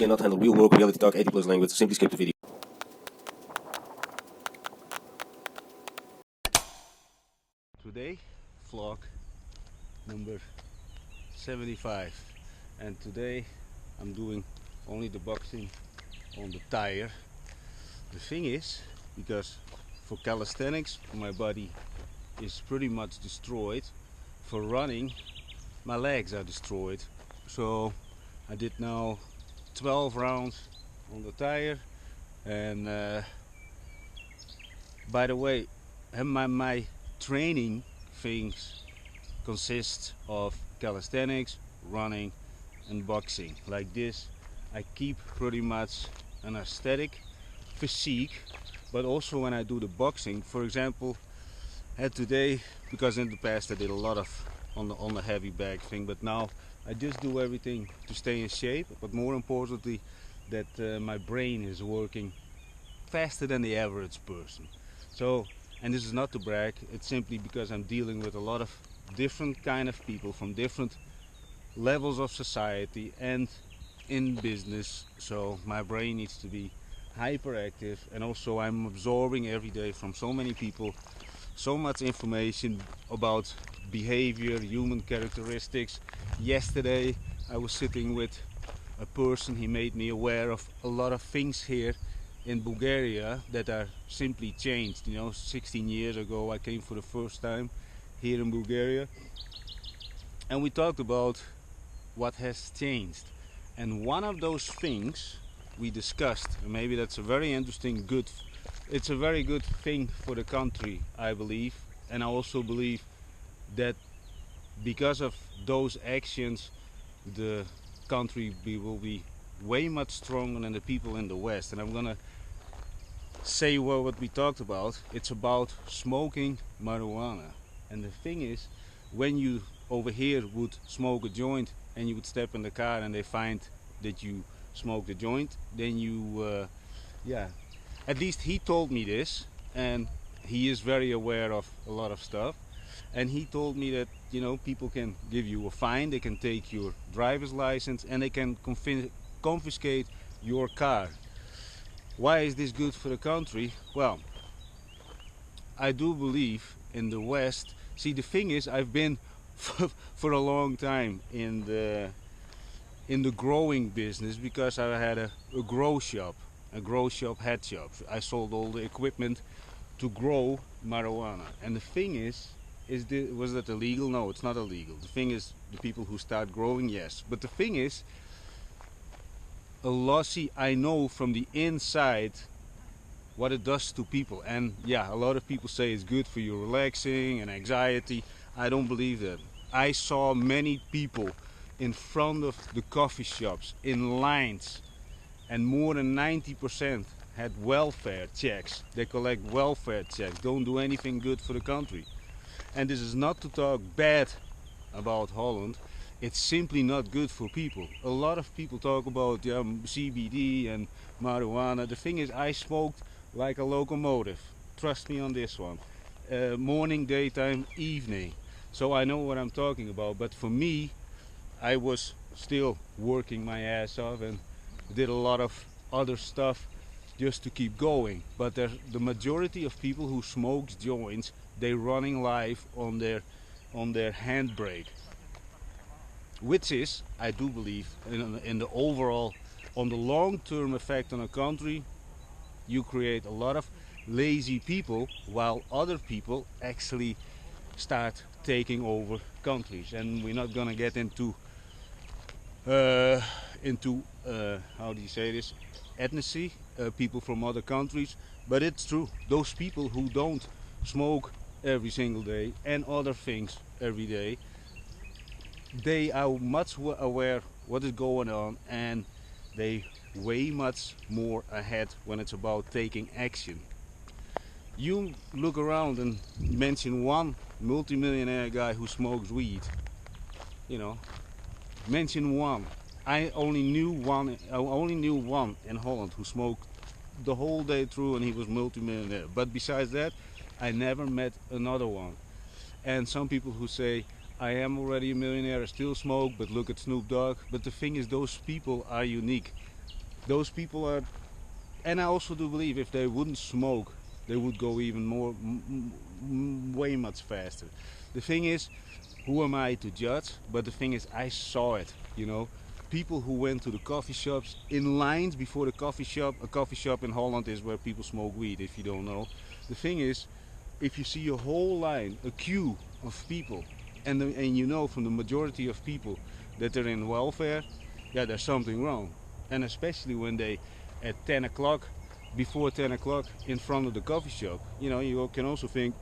cannot handle real work, reality talk, 80 plus language, simply skip the video. Today, vlog number 75, and today I'm doing only the boxing on the tire. The thing is, because for calisthenics my body is pretty much destroyed, for running my legs are destroyed, so I did now 12 rounds on the tire. And by the way, my training things consist of calisthenics, running and boxing. Like this I keep pretty much an aesthetic physique, but also when I do the boxing, for example, today, because in the past I did a lot of on the heavy bag thing, but now I just do everything to stay in shape, but more importantly that my brain is working faster than the average person. So, and this is not to brag, it's simply because I'm dealing with a lot of different kind of people from different levels of society and in business, so my brain needs to be hyperactive, and also I'm absorbing every day from so many people so much information about behavior, human characteristics. Yesterday I was sitting with a person, he made me aware of a lot of things here in Bulgaria that are simply changed. You know, 16 years ago I came for the first time here in Bulgaria, and we talked about what has changed. And one of those things we discussed, and maybe that's a very interesting, it's a very good thing for the country, I believe. And I also believe that because of those actions the country will be way much stronger than the people in the West. And I'm gonna say what we talked about. It's about smoking marijuana. And the thing is, when you over here would smoke a joint and you would step in the car and they find that you smoked a joint, then you at least he told me this, and he is very aware of a lot of stuff, and he told me that, you know, people can give you a fine, they can take your driver's license, and they can confiscate your car. Why is this good for the country? Well, I do believe in the West. See, the thing is, I've been for a long time in the growing business, because I had a grow shop, head shop. I sold all the equipment to grow marijuana. And the thing is was that illegal? No, it's not illegal. The thing is, the people who start growing, yes. But the thing is, I know from the inside what it does to people. And yeah, a lot of people say it's good for you, relaxing and anxiety. I don't believe that. I saw many people in front of the coffee shops in lines, and more than 90% had welfare checks. They collect welfare checks, don't do anything good for the country. And this is not to talk bad about Holland, it's simply not good for people. A lot of people talk about CBD and marijuana. The thing is, I smoked like a locomotive, trust me on this one. Morning, daytime, evening. So I know what I'm talking about. But for me, I was still working my ass off and did a lot of other stuff just to keep going. But the majority of people who smoke joints, they're running live on their handbrake, which is, I do believe, in the overall, on the long-term effect on a country, you create a lot of lazy people, while other people actually start taking over countries. And we're not gonna get into how do you say this, ethnicity, people from other countries, but it's true. Those people who don't smoke every single day and other things every day, they are much aware what is going on, and they way much more ahead when it's about taking action. You look around and mention one multimillionaire guy who smokes weed, you know, mention one. I only knew one in Holland who smoked the whole day through, and he was multimillionaire. But besides that, I never met another one. And some people who say, I am already a millionaire, I still smoke, but look at Snoop Dogg. But the thing is, those people are unique. those people are, and I also do believe if they wouldn't smoke, they would go even more, way much faster. The thing is, who am I to judge? But the thing is, I saw it, you know. People who went to the coffee shops in lines before the coffee shop. A coffee shop in Holland is where people smoke weed, if you don't know. The thing is, if you see a whole line, a queue of people, and you know from the majority of people that they're in welfare, yeah, there's something wrong. And especially when they, at 10 o'clock, before 10 o'clock, in front of the coffee shop, you know, you can also think,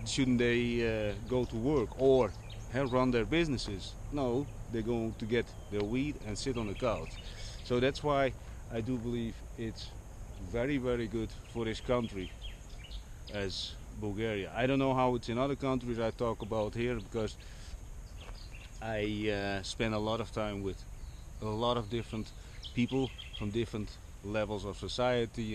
shouldn't they go to work or run their businesses? No, they're going to get their weed and sit on the couch. So that's why I do believe it's very, very good for this country as Bulgaria. I don't know how it's in other countries I talk about here, because I spend a lot of time with a lot of different people from different levels of society,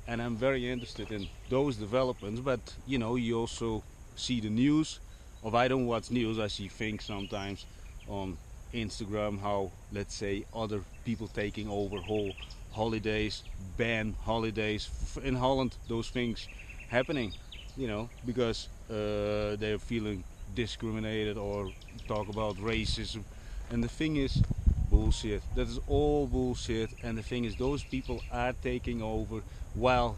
and I'm very interested in those developments. But you know, you also see the news, or I don't watch news, I see things sometimes on Instagram how, let's say, other people taking over whole holidays, ban holidays in Holland, those things happening, you know, because they're feeling discriminated or talk about racism. And the thing is, bullshit. That is all bullshit. And the thing is, those people are taking over while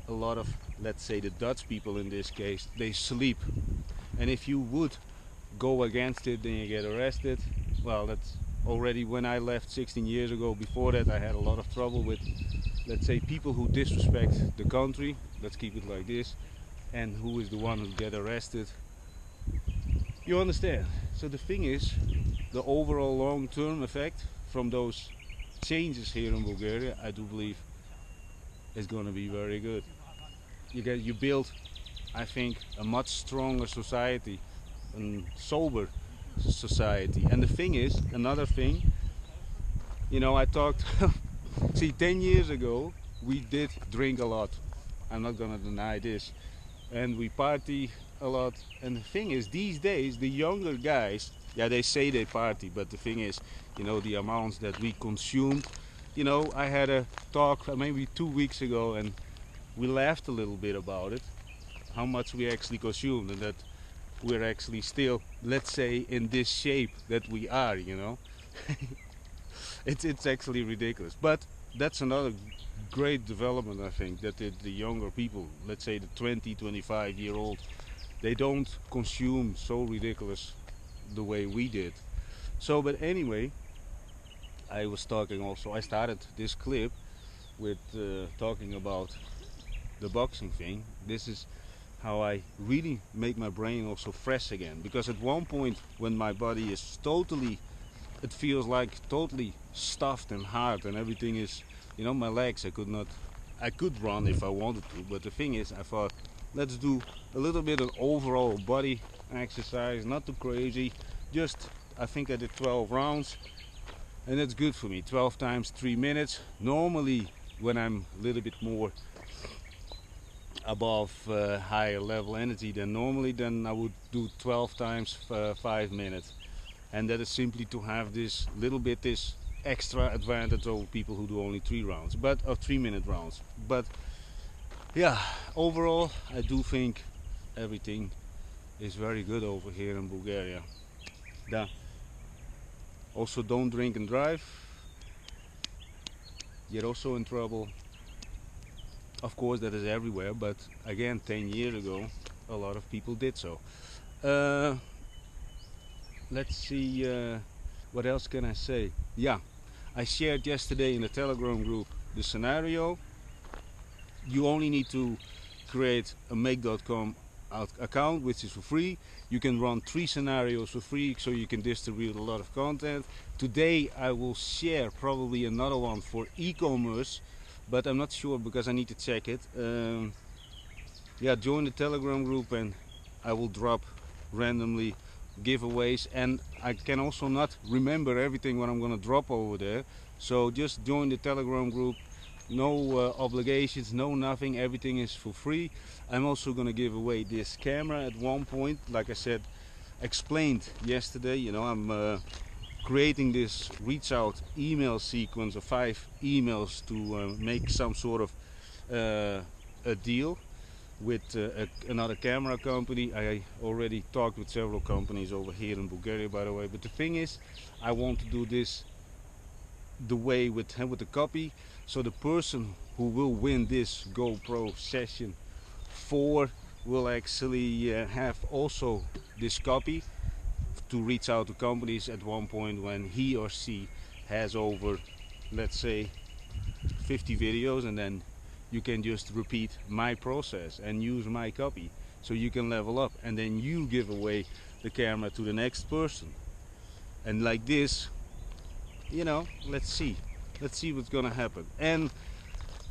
a lot of, let's say, the Dutch people in this case, they sleep. And if you would go against it, then you get arrested. Well, that's already when I left 16 years ago. Before that, I had a lot of trouble with, let's say, people who disrespect the country. Let's keep it like this. And who is the one who get arrested? You understand? So the thing is, the overall long-term effect from those changes here in Bulgaria, I do believe, is going to be very good. You build, I think, a much stronger society, a sober society. And the thing is, another thing, you know, I talked, see, 10 years ago, we did drink a lot. I'm not going to deny this. And we party a lot. And the thing is, these days, the younger guys, yeah, they say they party, but the thing is, you know, the amounts that we consumed, you know, I had a talk maybe 2 weeks ago, and we laughed a little bit about it, how much we actually consumed, and that we're actually still, let's say, in this shape that we are, you know. It's actually ridiculous. But that's another great development, I think, that the younger people, let's say the 20-25-year-old, they don't consume so ridiculous the way we did. So, but anyway, I was talking also, I started this clip with talking about the boxing thing. This is how I really make my brain also fresh again, because at one point when my body is totally, it feels like totally stuffed and hard and everything is, you know, my legs, I could run if I wanted to, but the thing is, I thought, let's do a little bit of overall body exercise, not too crazy, just, I think I did 12 rounds, and that's good for me. 12 times 3 minutes. Normally, when I'm a little bit more above higher level energy than normally, then I would do 12 times 5 minutes. And that is simply to have this little bit, this extra advantage over people who do only 3 rounds, but 3-minute rounds. But yeah, overall, I do think everything is very good over here in Bulgaria. Yeah. Also, don't drink and drive. You're also in trouble. Of course, that is everywhere, but again, 10 years ago, a lot of people did so. Let's see, what else can I say? Yeah, I shared yesterday in the Telegram group the scenario. You only need to create a make.com account, which is for free. You can run 3 scenarios for free, so you can distribute a lot of content. Today I will share probably another one for e-commerce, but I'm not sure because I need to check it. Yeah, join the Telegram group and I will drop randomly giveaways, and I can also not remember everything what I'm gonna drop over there, so just join the Telegram group. No obligations, no nothing, everything is for free. I'm also gonna give away this camera at one point, like I said, explained yesterday. You know, I'm creating this reach out email sequence of 5 emails to make some sort of a deal with another camera company. I already talked with several companies over here in Bulgaria, by the way, but the thing is, I want to do this the way with the copy, so the person who will win this GoPro session 4 will actually have also this copy to reach out to companies at one point when he or she has over, let's say, 50 videos, and then you can just repeat my process and use my copy, so you can level up, and then you give away the camera to the next person. And like this, you know, let's see what's gonna happen. And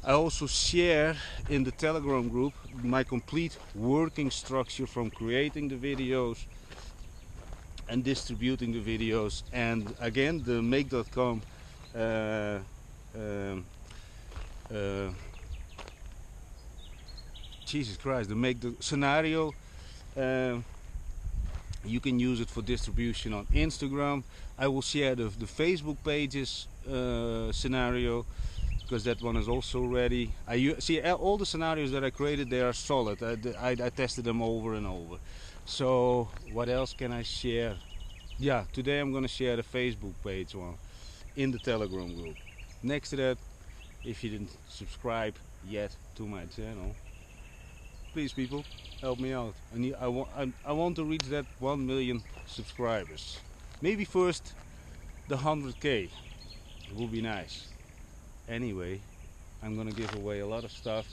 I also share in the Telegram group my complete working structure, from creating the videos and distributing the videos. And again, the make.com Jesus Christ, the make the scenario, you can use it for distribution on Instagram. I will share the Facebook pages scenario, because that one is also ready. I see all the scenarios that I created, they are solid. I tested them over and over. So what else can I share? Yeah, today I'm gonna share the Facebook page one in the Telegram group. Next to that, if you didn't subscribe yet to my channel, please people, help me out. I want to reach that 1 million subscribers. Maybe first the 100k. It will be nice. Anyway, I'm gonna give away a lot of stuff.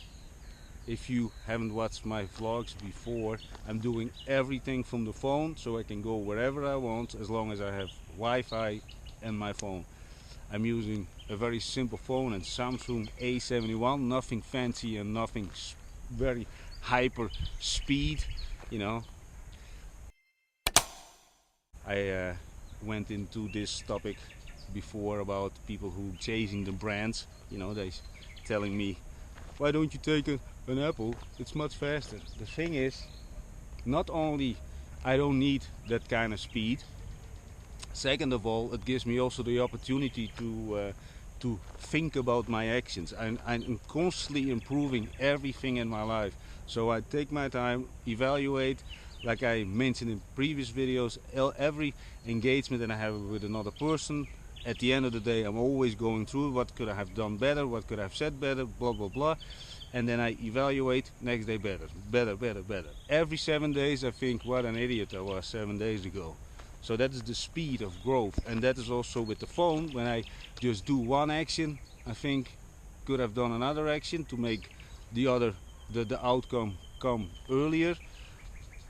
If you haven't watched my vlogs before, I'm doing everything from the phone, so I can go wherever I want as long as I have Wi-Fi and my phone. I'm using a very simple phone, and Samsung A71, nothing fancy and nothing very hyper speed, you know. I went into this topic before about people who chasing the brands, you know, they telling me, why don't you take an Apple, it's much faster. The thing is, not only I don't need that kind of speed, second of all, it gives me also the opportunity to think about my actions. I'm constantly improving everything in my life, so I take my time, evaluate, like I mentioned in previous videos, every engagement that I have with another person. At the end of the day, I'm always going through what could I have done better, what could I have said better, blah blah blah, and then I evaluate next day better. Every 7 days I think, what an idiot I was 7 days ago. So that is the speed of growth, and that is also with the phone. When I just do one action, I think could have done another action to make the outcome come earlier,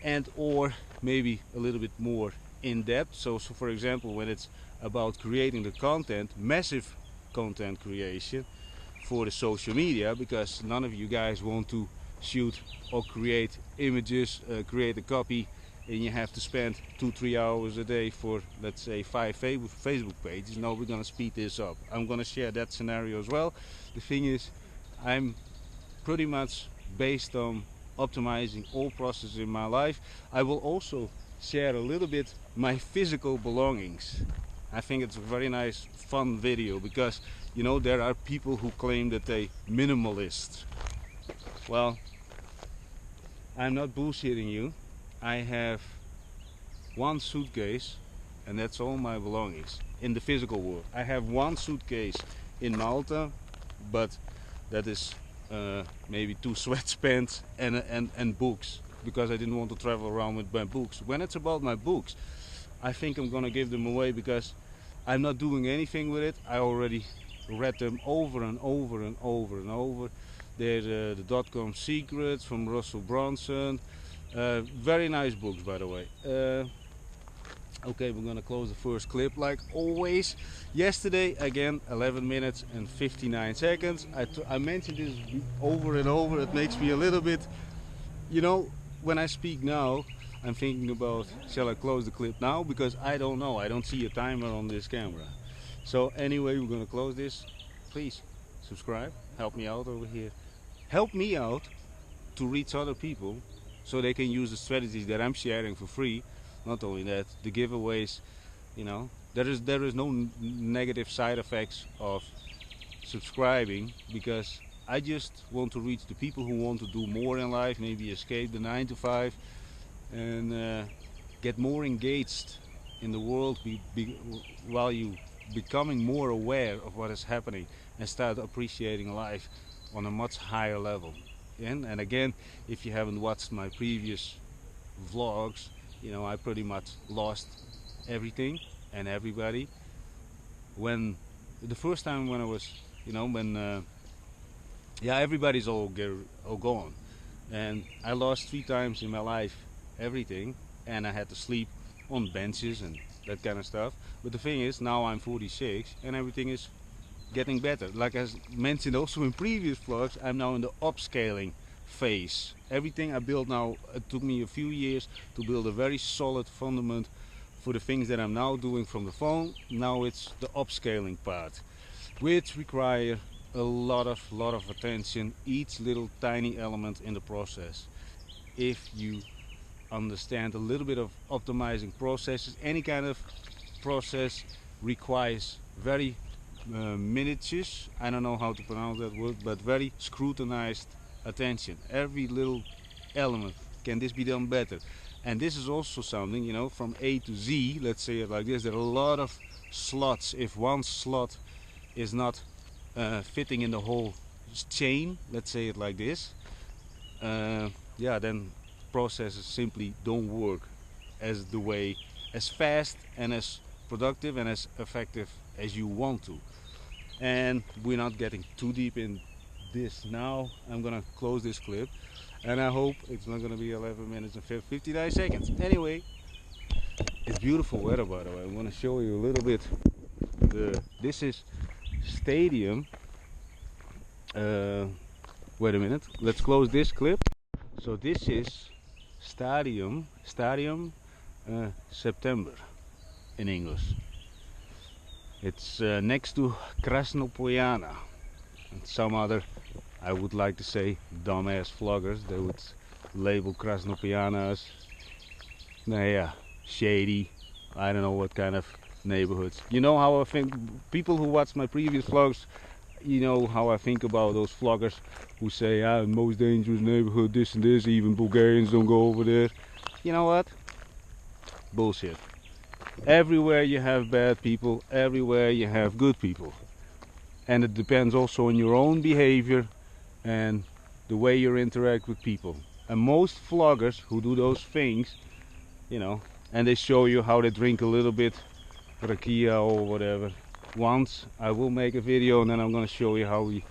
and or maybe a little bit more in depth. So for example, when it's about creating the content, massive content creation for the social media, because none of you guys want to shoot or create images, create a copy, and you have to spend 2-3 hours a day for, let's say, 5 Facebook pages. No, we're gonna speed this up. I'm gonna share that scenario as well. The thing is, I'm pretty much based on optimizing all processes in my life. I will also share a little bit my physical belongings. I think it's a very nice, fun video, because, you know, there are people who claim that they minimalist. Well, I'm not bullshitting you. I have one suitcase, and that's all my belongings in the physical world. I have one suitcase in Malta, but that is maybe 2 sweatpants and books, because I didn't want to travel around with my books. When it's about my books, I think I'm gonna give them away, because I'm not doing anything with it. I already read them over and over and over and over. They're the .com Secrets from Russell Brunson. Very nice books, by the way. Okay, we're gonna close the first clip like always. Yesterday, again, 11 minutes and 59 seconds. I mentioned this over and over. It makes me a little bit, you know, when I speak now, I'm thinking about, shall I close the clip now? Because I don't know, I don't see a timer on this camera. So anyway, we're gonna close this. Please subscribe, help me out over here. Help me out to reach other people, so they can use the strategies that I'm sharing for free. Not only that, the giveaways, you know, there is no negative side effects of subscribing, because I just want to reach the people who want to do more in life, maybe escape the 9 to 5 and get more engaged in the world while you becoming more aware of what is happening and start appreciating life on a much higher level. And again, if you haven't watched my previous vlogs, you know, I pretty much lost everything and everybody when the first time when I was, you know, when yeah, everybody's all gone, and I lost 3 times in my life everything, and I had to sleep on benches and that kind of stuff. But the thing is, now I'm 46 and everything is getting better. Like I mentioned also in previous vlogs, I'm now in the upscaling phase. Everything I built now, it took me a few years to build a very solid fundament for the things that I'm now doing from the phone. Now it's the upscaling part, which require a lot of attention, each little tiny element in the process. If you understand a little bit of optimizing processes, any kind of process requires very minutious, I don't know how to pronounce that word, but very scrutinized attention. Every little element, can this be done better? And this is also something, you know, from A to Z, let's say it like this, there are a lot of slots. If one slot is not fitting in the whole chain, let's say it like this, yeah, then processes simply don't work as fast and as productive and as effective as you want to. And we're not getting too deep in this now. I'm gonna close this clip, and I hope it's not gonna be 11 minutes and 59 seconds. Anyway, it's beautiful weather, by the way. I'm gonna show you a little bit. This is stadium. Wait a minute, let's close this clip. So this is stadium September in English. It's next to Krasnopolyana, and some other, I would like to say, dumbass vloggers, they would label Krasnopolyana as, yeah, shady, I don't know what kind of neighborhoods. You know how I think, people who watch my previous vlogs, you know how I think about those vloggers who say, ah, most dangerous neighborhood, this and this, even Bulgarians don't go over there. You know what? Bullshit. Everywhere you have bad people, everywhere you have good people. And it depends also on your own behavior and the way you interact with people. And most vloggers who do those things, you know, and they show you how they drink a little bit rakia or whatever. Once I will make a video and then I'm going to show you how we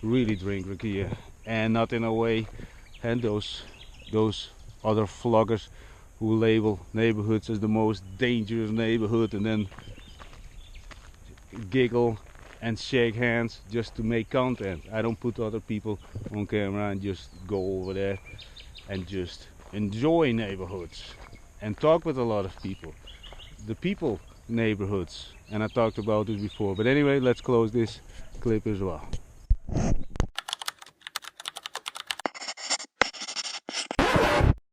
really drink rakia, and not in a way, and those other vloggers who label neighborhoods as the most dangerous neighborhood and then giggle and shake hands just to make content. I don't put other people on camera and just go over there and just enjoy neighborhoods and talk with a lot of people. The people neighborhoods, and I talked about this before. But anyway, let's close this clip as well.